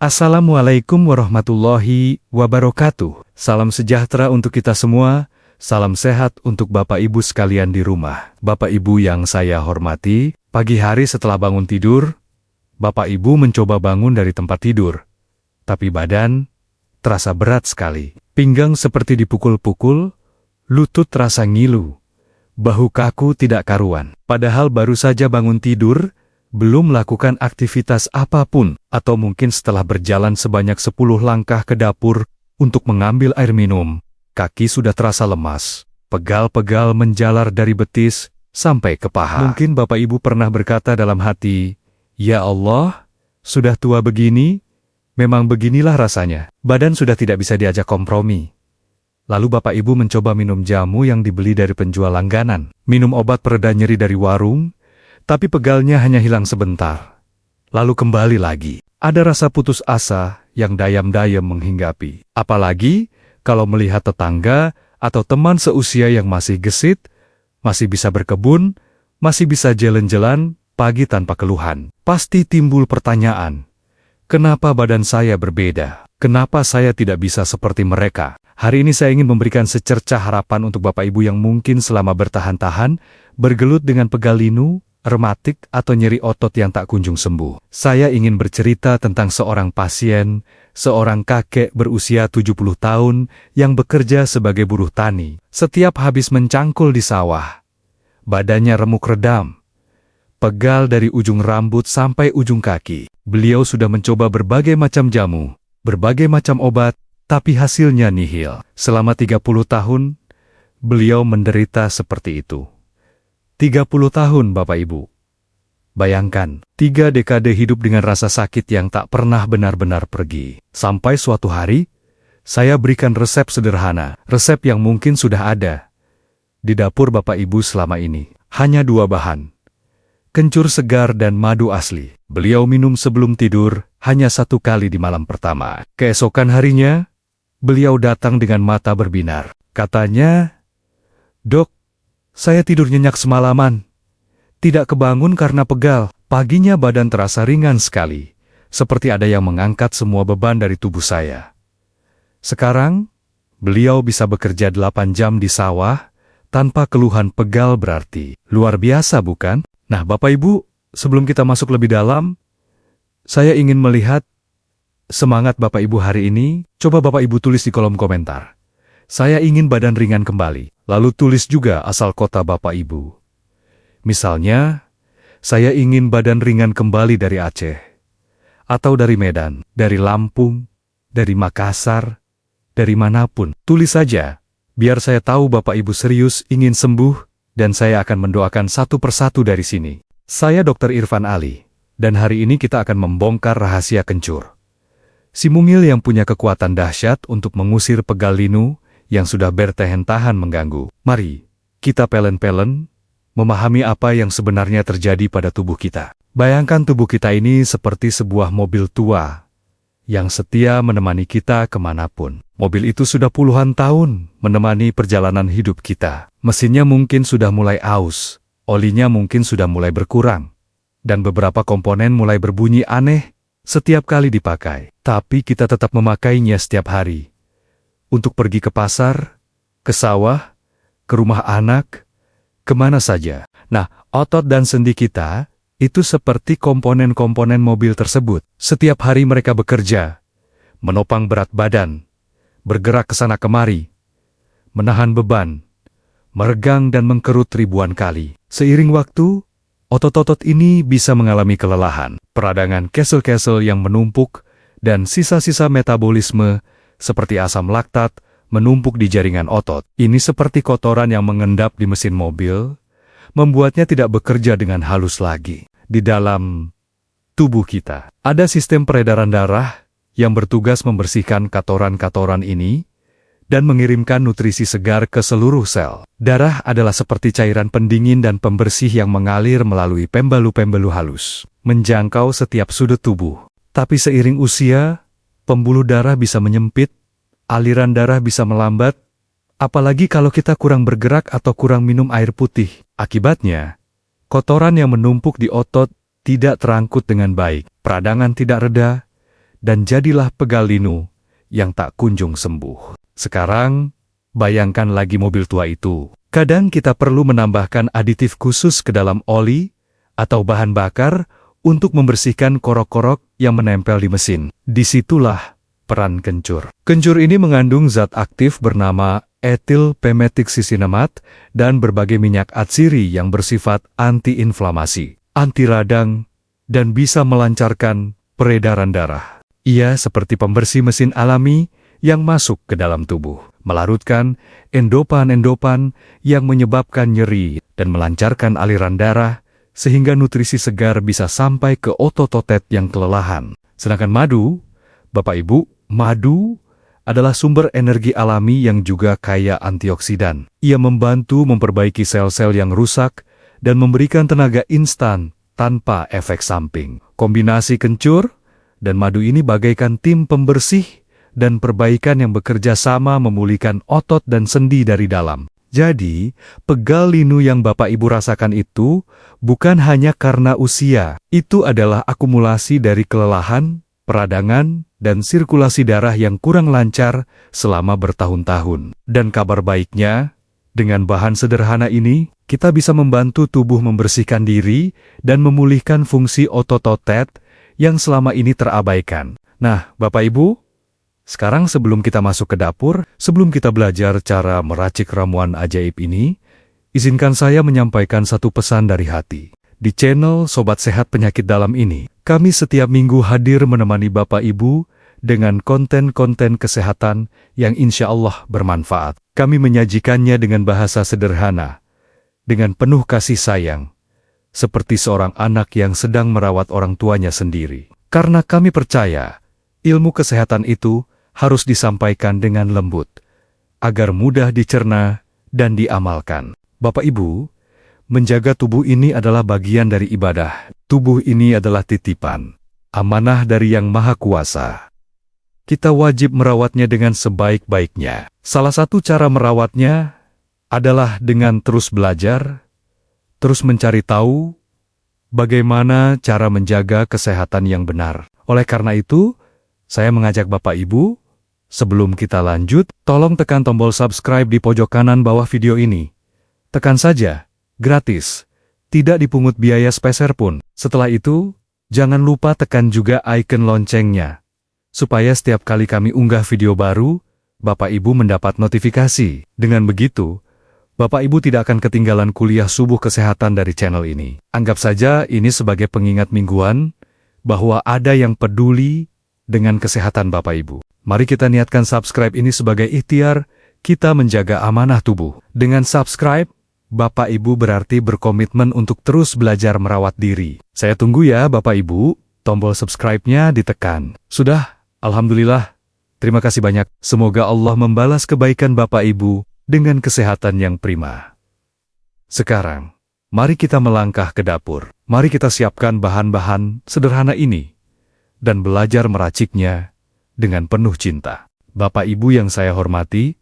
Assalamualaikum warahmatullahi wabarakatuh. Salam sejahtera untuk kita semua, salam sehat untuk Bapak Ibu sekalian di rumah. Bapak Ibu yang saya hormati, pagi hari setelah bangun tidur, Bapak Ibu mencoba bangun dari tempat tidur. Tapi badan terasa berat sekali. Pinggang seperti dipukul-pukul, lutut terasa ngilu, bahu kaku tidak karuan. Padahal baru saja bangun tidur, belum melakukan aktivitas apapun, atau mungkin setelah berjalan sebanyak 10 langkah ke dapur untuk mengambil air minum, kaki sudah terasa lemas, pegal-pegal menjalar dari betis sampai ke paha. Mungkin Bapak Ibu pernah berkata dalam hati, "Ya Allah, sudah tua begini, memang beginilah rasanya." Badan sudah tidak bisa diajak kompromi. Lalu Bapak Ibu mencoba minum jamu yang dibeli dari penjual langganan, minum obat pereda nyeri dari warung, tapi pegalnya hanya hilang sebentar. Lalu kembali lagi. Ada rasa putus asa yang dayam-dayam menghinggapi. Apalagi kalau melihat tetangga atau teman seusia yang masih gesit, masih bisa berkebun, masih bisa jalan-jalan pagi tanpa keluhan. Pasti timbul pertanyaan, kenapa badan saya berbeda? Kenapa saya tidak bisa seperti mereka? Hari ini saya ingin memberikan secercah harapan untuk Bapak Ibu yang mungkin selama bertahan-tahan, bergelut dengan pegal linu, rematik atau nyeri otot yang tak kunjung sembuh. Saya ingin bercerita tentang seorang pasien, seorang kakek berusia 70 tahun yang bekerja sebagai buruh tani. Setiap habis mencangkul di sawah, badannya remuk redam, pegal dari ujung rambut sampai ujung kaki. Beliau sudah mencoba berbagai macam jamu, berbagai macam obat, tapi hasilnya nihil. Selama 30 tahun, beliau menderita seperti itu. 30 tahun Bapak Ibu. Bayangkan, 3 dekade hidup dengan rasa sakit yang tak pernah benar-benar pergi. Sampai suatu hari, saya berikan resep sederhana, resep yang mungkin sudah ada di dapur Bapak Ibu selama ini. Hanya 2 bahan, kencur segar dan madu asli. Beliau minum sebelum tidur hanya 1 kali di malam pertama. Keesokan harinya, beliau datang dengan mata berbinar. Katanya, "Dok, saya tidur nyenyak semalaman. Tidak kebangun karena pegal." Paginya badan terasa ringan sekali, seperti ada yang mengangkat semua beban dari tubuh saya. Sekarang, beliau bisa bekerja 8 jam di sawah, tanpa keluhan pegal berarti. Luar biasa bukan? Nah Bapak Ibu, sebelum kita masuk lebih dalam, saya ingin melihat semangat Bapak Ibu hari ini. Coba Bapak Ibu tulis di kolom komentar. Saya ingin badan ringan kembali. Lalu tulis juga asal kota Bapak Ibu. Misalnya, saya ingin badan ringan kembali dari Aceh, atau dari Medan, dari Lampung, dari Makassar, dari manapun. Tulis saja, biar saya tahu Bapak Ibu serius ingin sembuh, dan saya akan mendoakan satu persatu dari sini. Saya Dr. Irfan Ali, dan hari ini kita akan membongkar rahasia kencur. Si mungil yang punya kekuatan dahsyat untuk mengusir pegal linu, yang sudah bertahan-tahan mengganggu. Mari, kita pelen-pelen, memahami apa yang sebenarnya terjadi pada tubuh kita. Bayangkan tubuh kita ini seperti sebuah mobil tua, yang setia menemani kita kemanapun. Mobil itu sudah puluhan tahun menemani perjalanan hidup kita. Mesinnya mungkin sudah mulai aus, olinya mungkin sudah mulai berkurang, dan beberapa komponen mulai berbunyi aneh setiap kali dipakai. Tapi kita tetap memakainya setiap hari. Untuk pergi ke pasar, ke sawah, ke rumah anak, kemana saja. Nah, otot dan sendi kita, itu seperti komponen-komponen mobil tersebut. Setiap hari mereka bekerja, menopang berat badan, bergerak ke sana kemari, menahan beban, meregang dan mengkerut ribuan kali. Seiring waktu, otot-otot ini bisa mengalami kelelahan, peradangan kesel-kesel yang menumpuk, dan sisa-sisa metabolisme, seperti asam laktat, menumpuk di jaringan otot. Ini seperti kotoran yang mengendap di mesin mobil, membuatnya tidak bekerja dengan halus lagi. Di dalam tubuh kita, ada sistem peredaran darah yang bertugas membersihkan kotoran-kotoran ini dan mengirimkan nutrisi segar ke seluruh sel. Darah adalah seperti cairan pendingin dan pembersih yang mengalir melalui pembuluh-pembuluh halus, menjangkau setiap sudut tubuh. Tapi seiring usia, pembuluh darah bisa menyempit, aliran darah bisa melambat, apalagi kalau kita kurang bergerak atau kurang minum air putih. Akibatnya, kotoran yang menumpuk di otot tidak terangkut dengan baik, peradangan tidak reda, dan jadilah pegal linu yang tak kunjung sembuh. Sekarang, bayangkan lagi mobil tua itu. Kadang kita perlu menambahkan aditif khusus ke dalam oli atau bahan bakar untuk membersihkan korok-korok yang menempel di mesin. Disitulah peran kencur. Kencur ini mengandung zat aktif bernama etil pemetiksinamaat dan berbagai minyak atsiri yang bersifat anti-inflamasi, anti radang, dan bisa melancarkan peredaran darah. Ia seperti pembersih mesin alami yang masuk ke dalam tubuh, melarutkan endopan-endopan yang menyebabkan nyeri dan melancarkan aliran darah, sehingga nutrisi segar bisa sampai ke otot-otot yang kelelahan. Sedangkan madu, Bapak Ibu, madu adalah sumber energi alami yang juga kaya antioksidan. Ia membantu memperbaiki sel-sel yang rusak dan memberikan tenaga instan tanpa efek samping. Kombinasi kencur dan madu ini bagaikan tim pembersih dan perbaikan yang bekerja sama memulihkan otot dan sendi dari dalam. Jadi, pegal linu yang Bapak Ibu rasakan itu bukan hanya karena usia. Itu adalah akumulasi dari kelelahan, peradangan, dan sirkulasi darah yang kurang lancar selama bertahun-tahun. Dan kabar baiknya, dengan bahan sederhana ini, kita bisa membantu tubuh membersihkan diri dan memulihkan fungsi otot-otot yang selama ini terabaikan. Nah, Bapak Ibu, sekarang sebelum kita masuk ke dapur, sebelum kita belajar cara meracik ramuan ajaib ini, izinkan saya menyampaikan satu pesan dari hati. Di channel Sobat Sehat Penyakit Dalam ini, kami setiap minggu hadir menemani Bapak Ibu dengan konten-konten kesehatan yang insya Allah bermanfaat. Kami menyajikannya dengan bahasa sederhana, dengan penuh kasih sayang, seperti seorang anak yang sedang merawat orang tuanya sendiri. Karena kami percaya, ilmu kesehatan itu harus disampaikan dengan lembut, agar mudah dicerna dan diamalkan. Bapak Ibu, menjaga tubuh ini adalah bagian dari ibadah. Tubuh ini adalah titipan, amanah dari Yang Maha Kuasa. Kita wajib merawatnya dengan sebaik-baiknya. Salah satu cara merawatnya adalah dengan terus belajar, terus mencari tahu bagaimana cara menjaga kesehatan yang benar. Oleh karena itu, saya mengajak Bapak Ibu, sebelum kita lanjut, tolong tekan tombol subscribe di pojok kanan bawah video ini. Tekan saja, gratis, tidak dipungut biaya sepeser pun. Setelah itu, jangan lupa tekan juga icon loncengnya, supaya setiap kali kami unggah video baru, Bapak Ibu mendapat notifikasi. Dengan begitu, Bapak Ibu tidak akan ketinggalan kuliah subuh kesehatan dari channel ini. Anggap saja ini sebagai pengingat mingguan, bahwa ada yang peduli dengan kesehatan Bapak Ibu. Mari kita niatkan subscribe ini sebagai ikhtiar kita menjaga amanah tubuh. Dengan subscribe, Bapak Ibu berarti berkomitmen untuk terus belajar merawat diri. Saya tunggu ya Bapak Ibu, tombol subscribe-nya ditekan. Sudah, Alhamdulillah. Terima kasih banyak. Semoga Allah membalas kebaikan Bapak Ibu dengan kesehatan yang prima. Sekarang, mari kita melangkah ke dapur. Mari kita siapkan bahan-bahan sederhana ini dan belajar meraciknya dengan penuh cinta. Bapak Ibu yang saya hormati,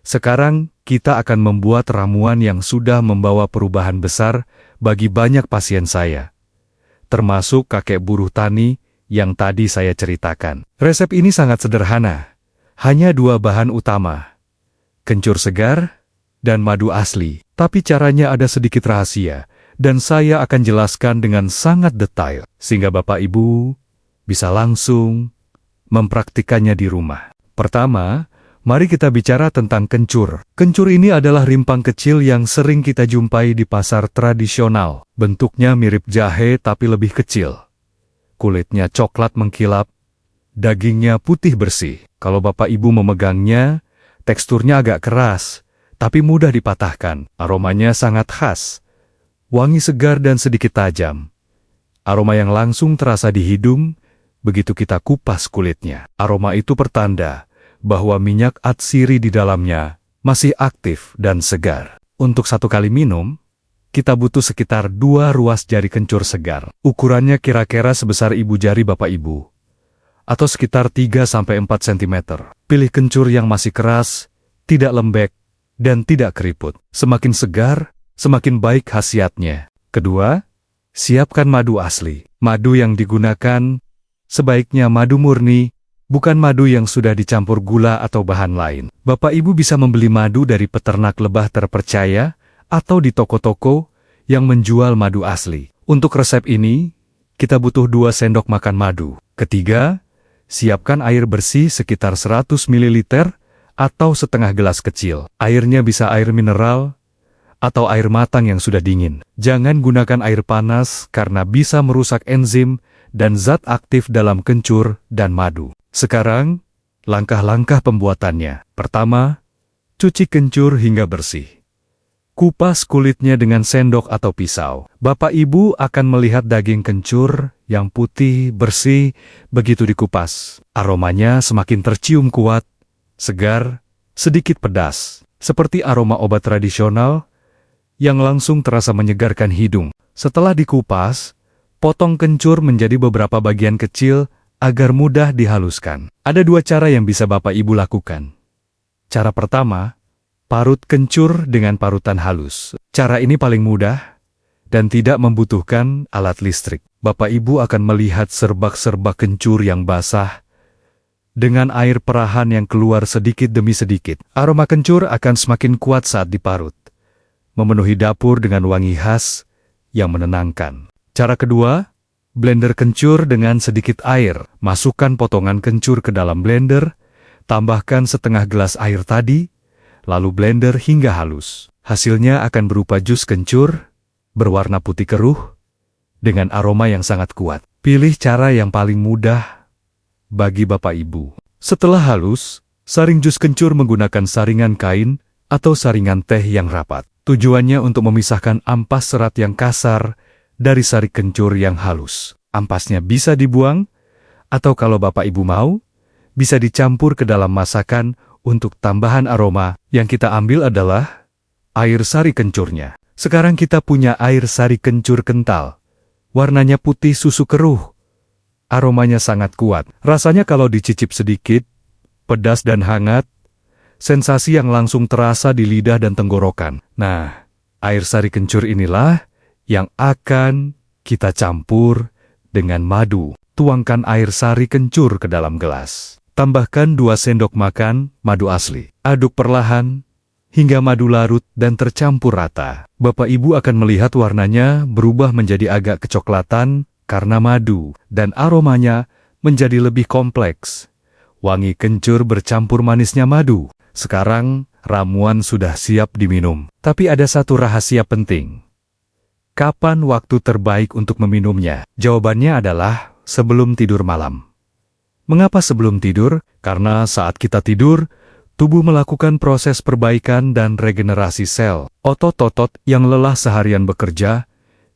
sekarang kita akan membuat ramuan yang sudah membawa perubahan besar bagi banyak pasien saya, termasuk kakek buruh tani yang tadi saya ceritakan. Resep ini sangat sederhana, hanya 2 bahan utama, kencur segar dan madu asli. Tapi caranya ada sedikit rahasia, dan saya akan jelaskan dengan sangat detail, sehingga Bapak Ibu bisa langsung mempraktikannya di rumah. Pertama, mari kita bicara tentang kencur. Kencur ini adalah rimpang kecil yang sering kita jumpai di pasar tradisional. Bentuknya mirip jahe tapi lebih kecil. Kulitnya coklat mengkilap, dagingnya putih bersih. Kalau Bapak Ibu memegangnya, teksturnya agak keras, tapi mudah dipatahkan. Aromanya sangat khas, wangi segar dan sedikit tajam. Aroma yang langsung terasa di hidung begitu kita kupas kulitnya. Aroma itu pertanda bahwa minyak atsiri di dalamnya masih aktif dan segar. Untuk 1 kali minum, kita butuh sekitar 2 ruas jari kencur segar. Ukurannya kira-kira sebesar ibu jari Bapak Ibu, atau sekitar 3-4 cm. Pilih kencur yang masih keras, tidak lembek, dan tidak keriput. Semakin segar, semakin baik khasiatnya. Kedua, siapkan madu asli. Madu yang digunakan Sebaiknya madu murni, bukan madu yang sudah dicampur gula atau bahan lain. Bapak Ibu bisa membeli madu dari peternak lebah terpercaya atau di toko-toko yang menjual madu asli. Untuk resep ini, kita butuh 2 sendok makan madu. Ketiga, siapkan air bersih sekitar 100 ml atau setengah gelas kecil. Airnya bisa air mineral atau air matang yang sudah dingin. Jangan gunakan air panas karena bisa merusak enzim dan zat aktif dalam kencur dan madu. Sekarang, langkah-langkah pembuatannya. Pertama, cuci kencur hingga bersih. Kupas kulitnya dengan sendok atau pisau. Bapak Ibu akan melihat daging kencur yang putih, bersih, begitu dikupas. Aromanya semakin tercium kuat, segar, sedikit pedas. Seperti aroma obat tradisional yang langsung terasa menyegarkan hidung. Setelah dikupas, potong kencur menjadi beberapa bagian kecil agar mudah dihaluskan. Ada 2 cara yang bisa Bapak Ibu lakukan. Cara pertama, parut kencur dengan parutan halus. Cara ini paling mudah dan tidak membutuhkan alat listrik. Bapak Ibu akan melihat serbak-serbak kencur yang basah dengan air perahan yang keluar sedikit demi sedikit. Aroma kencur akan semakin kuat saat diparut, memenuhi dapur dengan wangi khas yang menenangkan. Cara kedua, blender kencur dengan sedikit air. Masukkan potongan kencur ke dalam blender, tambahkan setengah gelas air tadi, lalu blender hingga halus. Hasilnya akan berupa jus kencur, berwarna putih keruh, dengan aroma yang sangat kuat. Pilih cara yang paling mudah bagi Bapak Ibu. Setelah halus, saring jus kencur menggunakan saringan kain atau saringan teh yang rapat. Tujuannya untuk memisahkan ampas serat yang kasar dari sari kencur yang halus. Ampasnya bisa dibuang, atau kalau Bapak Ibu mau, bisa dicampur ke dalam masakan untuk tambahan aroma. Yang kita ambil adalah air sari kencurnya. Sekarang kita punya air sari kencur kental. Warnanya putih susu keruh. Aromanya sangat kuat. Rasanya kalau dicicip sedikit, pedas dan hangat, sensasi yang langsung terasa di lidah dan tenggorokan. Nah, air sari kencur inilah yang akan kita campur dengan madu. Tuangkan air sari kencur ke dalam gelas. Tambahkan 2 sendok makan madu asli. Aduk perlahan hingga madu larut dan tercampur rata. Bapak Ibu akan melihat warnanya berubah menjadi agak kecoklatan karena madu, dan aromanya menjadi lebih kompleks. Wangi kencur bercampur manisnya madu. Sekarang, ramuan sudah siap diminum. Tapi ada satu rahasia penting. Kapan waktu terbaik untuk meminumnya? Jawabannya adalah sebelum tidur malam. Mengapa sebelum tidur? Karena saat kita tidur, tubuh melakukan proses perbaikan dan regenerasi sel. Otot-otot yang lelah seharian bekerja,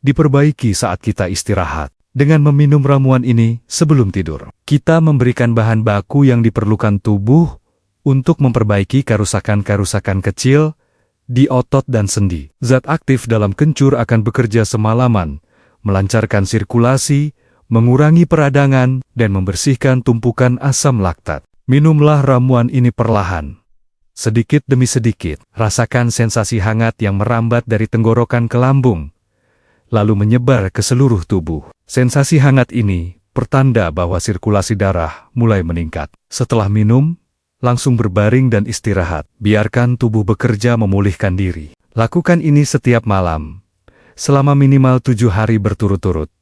diperbaiki saat kita istirahat. Dengan meminum ramuan ini sebelum tidur, kita memberikan bahan baku yang diperlukan tubuh untuk memperbaiki kerusakan-kerusakan kecil di otot dan sendi. Zat aktif dalam kencur akan bekerja semalaman, melancarkan sirkulasi, mengurangi peradangan, dan membersihkan tumpukan asam laktat. Minumlah ramuan ini perlahan. Sedikit demi sedikit, rasakan sensasi hangat yang merambat dari tenggorokan ke lambung, lalu menyebar ke seluruh tubuh. Sensasi hangat ini pertanda bahwa sirkulasi darah mulai meningkat. Setelah minum, langsung berbaring dan istirahat. Biarkan tubuh bekerja memulihkan diri. Lakukan ini setiap malam, selama minimal 7 hari berturut-turut.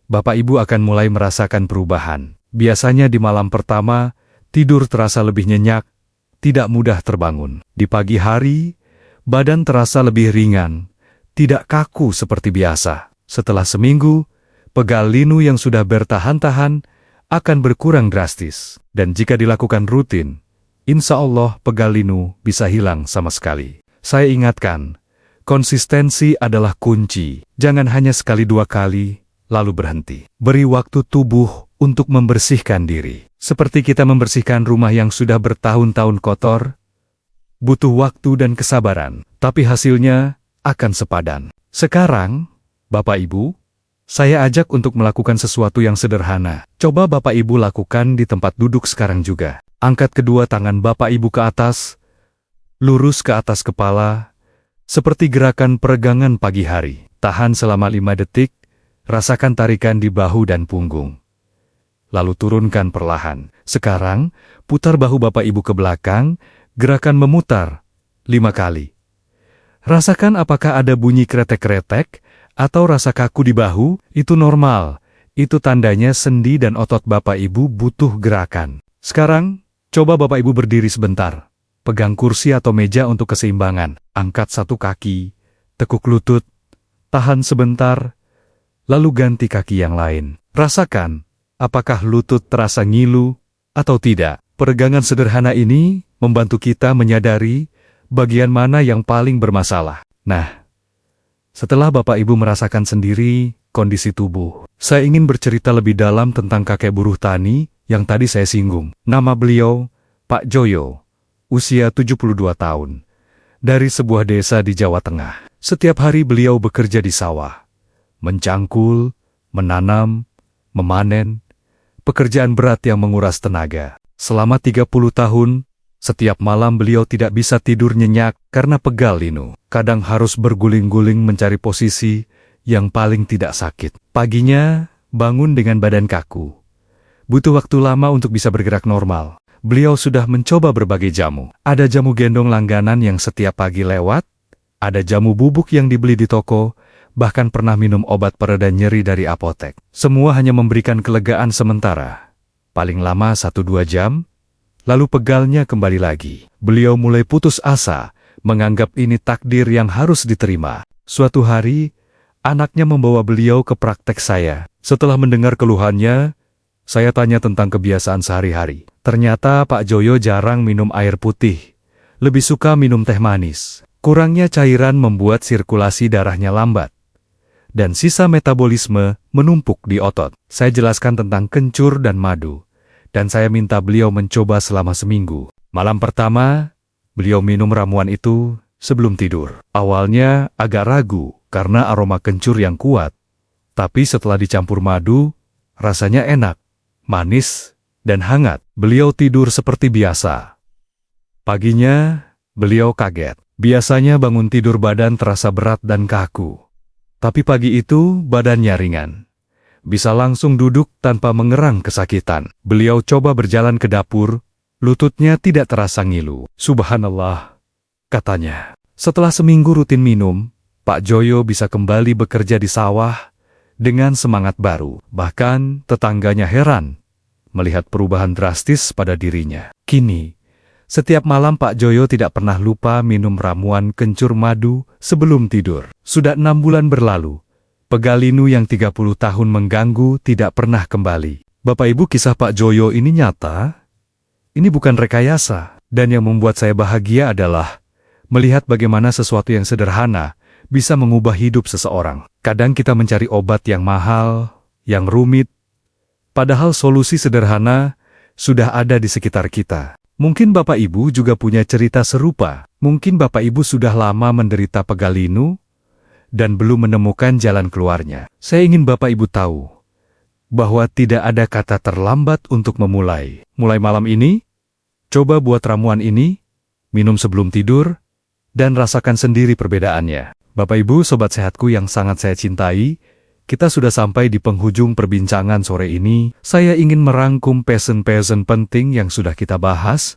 Bapak Ibu akan mulai merasakan perubahan. Biasanya di malam pertama, tidur terasa lebih nyenyak, tidak mudah terbangun. Di pagi hari, badan terasa lebih ringan, tidak kaku seperti biasa. Setelah seminggu, pegal linu yang sudah bertahan-tahan akan berkurang drastis. Dan jika dilakukan rutin, insya Allah pegal linu bisa hilang sama sekali. Saya ingatkan, konsistensi adalah kunci. Jangan hanya sekali 2 kali, lalu berhenti. Beri waktu tubuh untuk membersihkan diri. Seperti kita membersihkan rumah yang sudah bertahun-tahun kotor, butuh waktu dan kesabaran, tapi hasilnya akan sepadan. Sekarang, Bapak Ibu, saya ajak untuk melakukan sesuatu yang sederhana. Coba Bapak Ibu lakukan di tempat duduk sekarang juga. Angkat kedua tangan Bapak Ibu ke atas, lurus ke atas kepala, seperti gerakan peregangan pagi hari. Tahan selama 5 detik, rasakan tarikan di bahu dan punggung. lalu turunkan perlahan. Sekarang, putar bahu Bapak Ibu ke belakang, gerakan memutar 5 kali. Rasakan apakah ada bunyi kretek-kretek, atau rasa kaku di bahu. Itu normal. Itu tandanya sendi dan otot Bapak Ibu butuh gerakan. Sekarang, coba Bapak Ibu berdiri sebentar. Pegang kursi atau meja untuk keseimbangan. Angkat satu kaki, tekuk lutut, tahan sebentar, lalu ganti kaki yang lain. Rasakan, apakah lutut terasa ngilu atau tidak. Peregangan sederhana ini membantu kita menyadari bagian mana yang paling bermasalah. Nah, setelah Bapak Ibu merasakan sendiri kondisi tubuh, saya ingin bercerita lebih dalam tentang kakek buruh tani yang tadi saya singgung. Nama beliau Pak Joyo, usia 72 tahun, dari sebuah desa di Jawa Tengah. Setiap hari beliau bekerja di sawah, mencangkul, menanam, memanen, pekerjaan berat yang menguras tenaga. Selama 30 tahun, setiap malam beliau tidak bisa tidur nyenyak karena pegal linu. Kadang harus berguling-guling mencari posisi yang paling tidak sakit. Paginya, bangun dengan badan kaku. Butuh waktu lama untuk bisa bergerak normal. Beliau sudah mencoba berbagai jamu. Ada jamu gendong langganan yang setiap pagi lewat, ada jamu bubuk yang dibeli di toko, bahkan pernah minum obat pereda nyeri dari apotek. Semua hanya memberikan kelegaan sementara. Paling lama 1-2 jam, lalu pegalnya kembali lagi. Beliau mulai putus asa, menganggap ini takdir yang harus diterima. Suatu hari, anaknya membawa beliau ke praktek saya. Setelah mendengar keluhannya, saya tanya tentang kebiasaan sehari-hari. Ternyata Pak Joyo jarang minum air putih, lebih suka minum teh manis. Kurangnya cairan membuat sirkulasi darahnya lambat, dan sisa metabolisme menumpuk di otot. Saya jelaskan tentang kencur dan madu, dan saya minta beliau mencoba selama seminggu. Malam pertama, beliau minum ramuan itu sebelum tidur. Awalnya agak ragu karena aroma kencur yang kuat, tapi setelah dicampur madu, rasanya enak, manis, dan hangat. Beliau tidur seperti biasa. Paginya, beliau kaget. Biasanya bangun tidur badan terasa berat dan kaku. Tapi pagi itu badannya ringan. Bisa langsung duduk tanpa mengerang kesakitan. Beliau coba berjalan ke dapur, lututnya tidak terasa ngilu. Subhanallah, katanya. Setelah seminggu rutin minum, Pak Joyo bisa kembali bekerja di sawah dengan semangat baru. Bahkan tetangganya heran melihat perubahan drastis pada dirinya. Kini, setiap malam Pak Joyo tidak pernah lupa minum ramuan kencur madu sebelum tidur. Sudah 6 bulan berlalu, pegal linu yang 30 tahun mengganggu tidak pernah kembali. Bapak Ibu, kisah Pak Joyo ini nyata. Ini bukan rekayasa. Dan yang membuat saya bahagia adalah melihat bagaimana sesuatu yang sederhana bisa mengubah hidup seseorang. Kadang kita mencari obat yang mahal, yang rumit, padahal solusi sederhana sudah ada di sekitar kita. Mungkin Bapak Ibu juga punya cerita serupa. Mungkin Bapak Ibu sudah lama menderita pegal linu dan belum menemukan jalan keluarnya. Saya ingin Bapak Ibu tahu bahwa tidak ada kata terlambat untuk memulai. Mulai malam ini, coba buat ramuan ini, minum sebelum tidur, dan rasakan sendiri perbedaannya. Bapak Ibu, Sobat Sehatku yang sangat saya cintai, kita sudah sampai di penghujung perbincangan sore ini. Saya ingin merangkum pesan-pesan penting yang sudah kita bahas,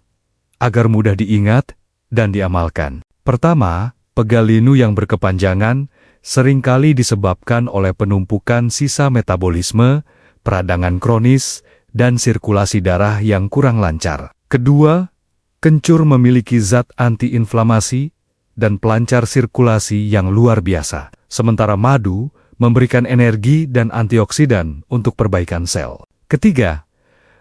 agar mudah diingat dan diamalkan. Pertama, pegal linu yang berkepanjangan seringkali disebabkan oleh penumpukan sisa metabolisme, peradangan kronis, dan sirkulasi darah yang kurang lancar. Kedua, kencur memiliki zat antiinflamasi dan pelancar sirkulasi yang luar biasa. Sementara madu memberikan energi dan antioksidan untuk perbaikan sel. Ketiga,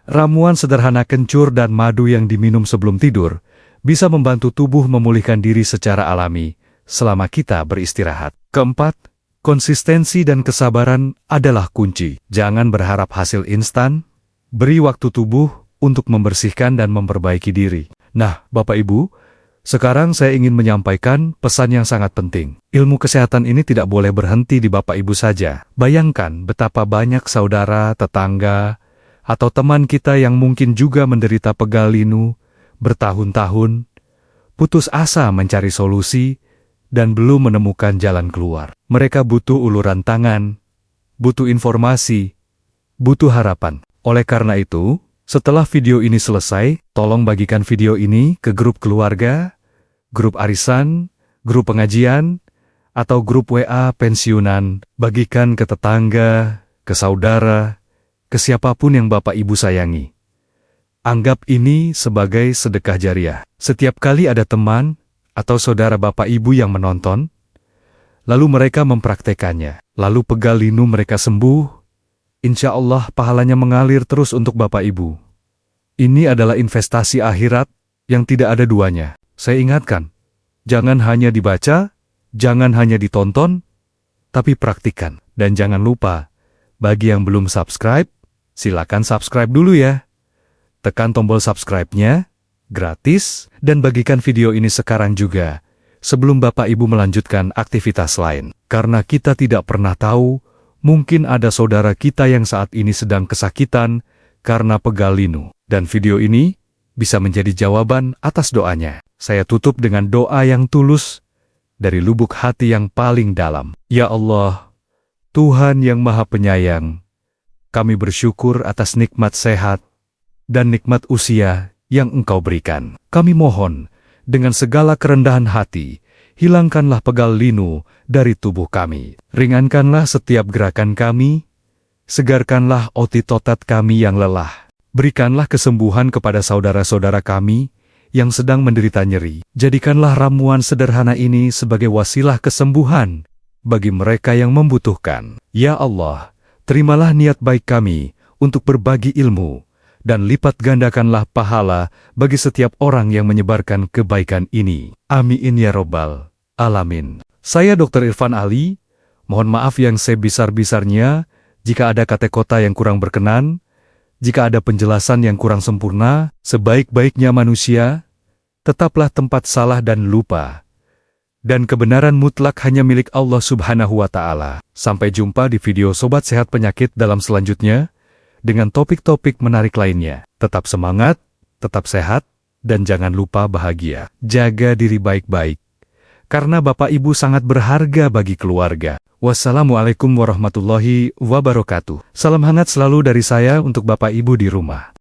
ramuan sederhana kencur dan madu yang diminum sebelum tidur bisa membantu tubuh memulihkan diri secara alami selama kita beristirahat. Keempat, konsistensi dan kesabaran adalah kunci. Jangan berharap hasil instan, beri waktu tubuh untuk membersihkan dan memperbaiki diri. Nah, Bapak Ibu, sekarang saya ingin menyampaikan pesan yang sangat penting. Ilmu kesehatan ini tidak boleh berhenti di Bapak Ibu saja. Bayangkan betapa banyak saudara, tetangga, atau teman kita yang mungkin juga menderita pegal linu bertahun-tahun, putus asa mencari solusi, dan belum menemukan jalan keluar. Mereka butuh uluran tangan, butuh informasi, butuh harapan. Oleh karena itu, setelah video ini selesai, tolong bagikan video ini ke grup keluarga, grup arisan, grup pengajian, atau grup WA pensiunan. Bagikan ke tetangga, ke saudara, ke siapapun yang Bapak Ibu sayangi. Anggap ini sebagai sedekah jariah. Setiap kali ada teman atau saudara Bapak Ibu yang menonton, lalu mereka mempraktekannya, lalu pegal linu mereka sembuh, insya Allah pahalanya mengalir terus untuk Bapak Ibu. Ini adalah investasi akhirat yang tidak ada duanya. Saya ingatkan, jangan hanya dibaca, jangan hanya ditonton, tapi praktikan. Dan jangan lupa, bagi yang belum subscribe, silakan subscribe dulu ya. Tekan tombol subscribe-nya, gratis, dan bagikan video ini sekarang juga, sebelum Bapak Ibu melanjutkan aktivitas lain. Karena kita tidak pernah tahu, mungkin ada saudara kita yang saat ini sedang kesakitan karena pegal linu. Dan video ini bisa menjadi jawaban atas doanya. Saya tutup dengan doa yang tulus dari lubuk hati yang paling dalam. Ya Allah, Tuhan yang Maha Penyayang, kami bersyukur atas nikmat sehat dan nikmat usia yang Engkau berikan. Kami mohon, dengan segala kerendahan hati, hilangkanlah pegal linu dari tubuh kami. Ringankanlah setiap gerakan kami, segarkanlah otot kami yang lelah. Berikanlah kesembuhan kepada saudara-saudara kami yang sedang menderita nyeri. Jadikanlah ramuan sederhana ini sebagai wasilah kesembuhan bagi mereka yang membutuhkan. Ya Allah, terimalah niat baik kami untuk berbagi ilmu, dan lipat gandakanlah pahala bagi setiap orang yang menyebarkan kebaikan ini. Amin ya Robbal Alamin. Saya Dr. Irfan Ali, mohon maaf yang sebesar-besarnya jika ada kata-kata yang kurang berkenan, jika ada penjelasan yang kurang sempurna. Sebaik-baiknya manusia, tetaplah tempat salah dan lupa. Dan kebenaran mutlak hanya milik Allah Subhanahu wa Ta'ala. Sampai jumpa di video Sobat Sehat Penyakit dalam selanjutnya, dengan topik-topik menarik lainnya. Tetap semangat, tetap sehat, dan jangan lupa bahagia. Jaga diri baik-baik, karena Bapak Ibu sangat berharga bagi keluarga. Wassalamualaikum warahmatullahi wabarakatuh. Salam hangat selalu dari saya untuk Bapak Ibu di rumah.